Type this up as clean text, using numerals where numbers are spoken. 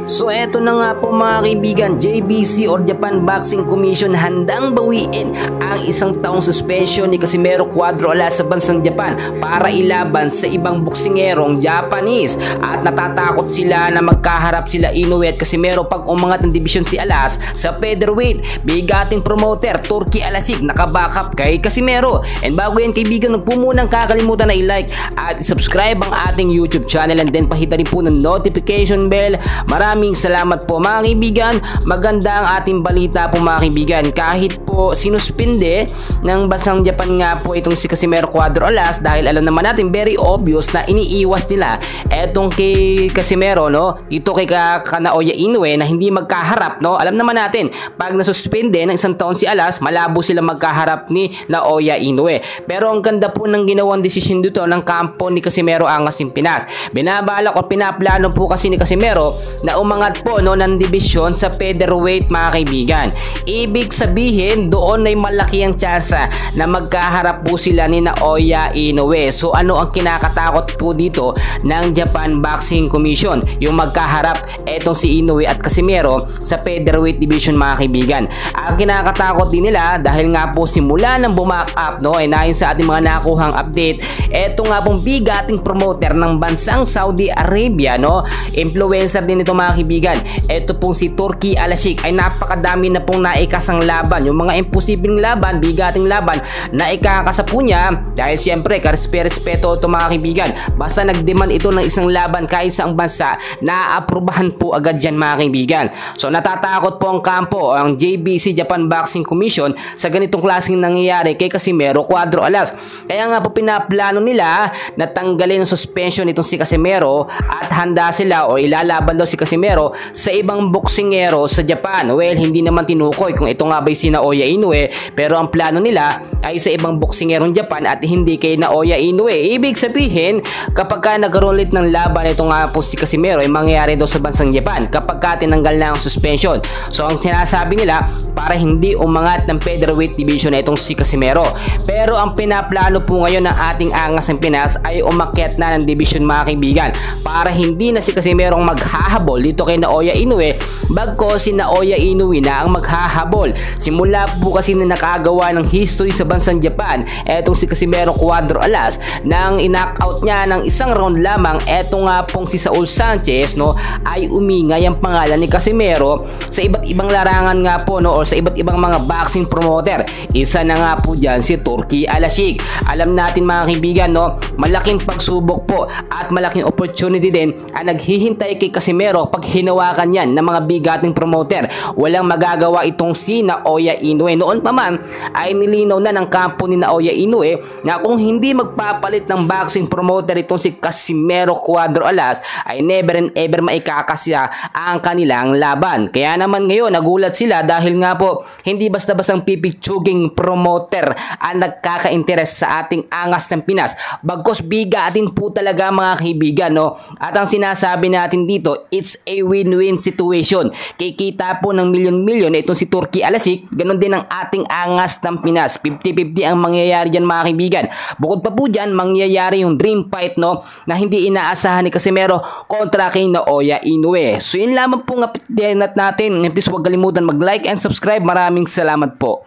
So eto na nga po mga kaibigan, JBC or Japan Boxing Commission handang bawiin ang isang taong suspension ni Casimero Cuadro Alas sa bansang Japan para ilaban sa ibang boksingerong Japanese, at natatakot sila na magkaharap sila Inoue at Casimero pag umangat ng dibisyon si Alas sa featherweight. Bigating promoter Turki Alasik nakabackup kay Casimero. And bago yan kaibigan, huwag po munang kakalimutan na i-like at subscribe ang ating YouTube channel, and then pahita rin po ng notification bell. Maraming salamat po mga kaibigan. Maganda ang ating balita po mga kaibigan. Kahit po sinuspinde ng bansang Japan nga po itong si Casimero Cuadro Alas, dahil alam naman natin very obvious na iniiwas nila etong kay Casimero, no, ito kay Naoya Inoue na hindi magkaharap, no. Alam naman natin pag nasuspinde ng isang taon si Alas, malabo sila magkaharap ni Naoya Inoue. Pero ang ganda po ng ginawang desisyon dito ng kampo ni Casimero Angas ng Pinas. Binabalak o pinaplano po kasi ni Casimero na umangat po, no, ng division sa featherweight mga kaibigan. Ibig sabihin doon ay malaki ang tsansa na magkaharap po sila ni Naoya Inoue. So ano ang kinakatakot po dito ng Japan Boxing Commission? Yung magkaharap etong si Inoue at Casimero sa featherweight division mga kaibigan. Ang kinakatakot din nila dahil nga po simula ng bumak up, no, ay nayon sa ating mga nakuhang update, eto nga pong bigating promoter ng bansang Saudi Arabia, no, influencer din ito mga kaibigan. Ito pong si Turki Alasik ay napakadami na pong naikasang laban, yung mga imposibleng laban, bigating laban na ikakasapu niya, dahil siyempre karespeto ito mga kaibigan. Basta nagdemand ito ng isang laban kahit sa ang bansa, naaprubahan po agad yan mga kaibigan. So natatakot po ang kampo, ang JBC Japan Boxing Commission sa ganitong klaseng nangyayari kay Casimero Cuadro Alas. Kaya nga po pinaplano nila na tanggalin ang suspension nitong si Casimero at handa sila o ilalaban daw si Casimero sa ibang boksingero sa Japan. Well, hindi naman tinukoy kung ito nga ba'y si Naoya Inoue, pero ang plano nila ay sa ibang boksingerong Japan at hindi kay Naoya Inoue. Ibig sabihin, kapag ka nagkaroon ulit ng laban ito nga po si Casimero, ay mangyayari daw sa bansang Japan kapag ka tinanggal na ang suspension. So ang sinasabi nila, para hindi umangat ng featherweight division na itong si Casimero. Pero ang pinaplano po ngayon ng ating Angas ng Pinas ay umakyat na ng division mga kaibigan, para hindi na si Casimero ang maghahabol dito kay Naoya Inoue, bagkos si Naoya Inoue na ang maghahabol. Simula po kasi na nakagawa ng history sa bansang Japan etong si Casimero Cuadro Alas, nang in-knockout niya ng isang round lamang eto nga pong si Saul Sanchez, no, ay umingay ang pangalan ni Casimero sa iba't ibang larangan nga po, no, o sa iba't ibang mga boxing promoter. Isa na nga po dyan si Turki Alasik. Alam natin mga kaibigan, no, malaking pagsubok po at malaking opportunity din ang naghihintay kay Casimero pag hinawakan yan ng mga bigating promoter. Walang magagawa itong si Naoya Inoue. Noon pa man ay nilinaw na ng kampo ni Naoya Inoue na kung hindi magpapalit ng boxing promoter itong si Casimero Cuadro Alas, ay never and ever maikakasya ang kanilang laban. Kaya naman ngayon nagulat sila dahil nga po hindi basta-bastang pipitsuging promoter ang nagkaka-interes sa ating Angas ng Pinas, bagkos bigatin po talaga mga kaibigan, no. At ang sinasabi natin dito, it's a win-win situation. Kikita po ng milyon-milyon itong si Turki Alasik, ganun din ang ating Angas ng Pinas. 50-50 ang mangyayari dyan mga kaibigan. Bukod pa po dyan, mangyayari yung dream fight, no, na hindi inaasahan ni Casimero kontra kay Naoya Inoue. So yun lamang po ang update natin. Please huwag kalimutan mag-like and subscribe. Maraming salamat po.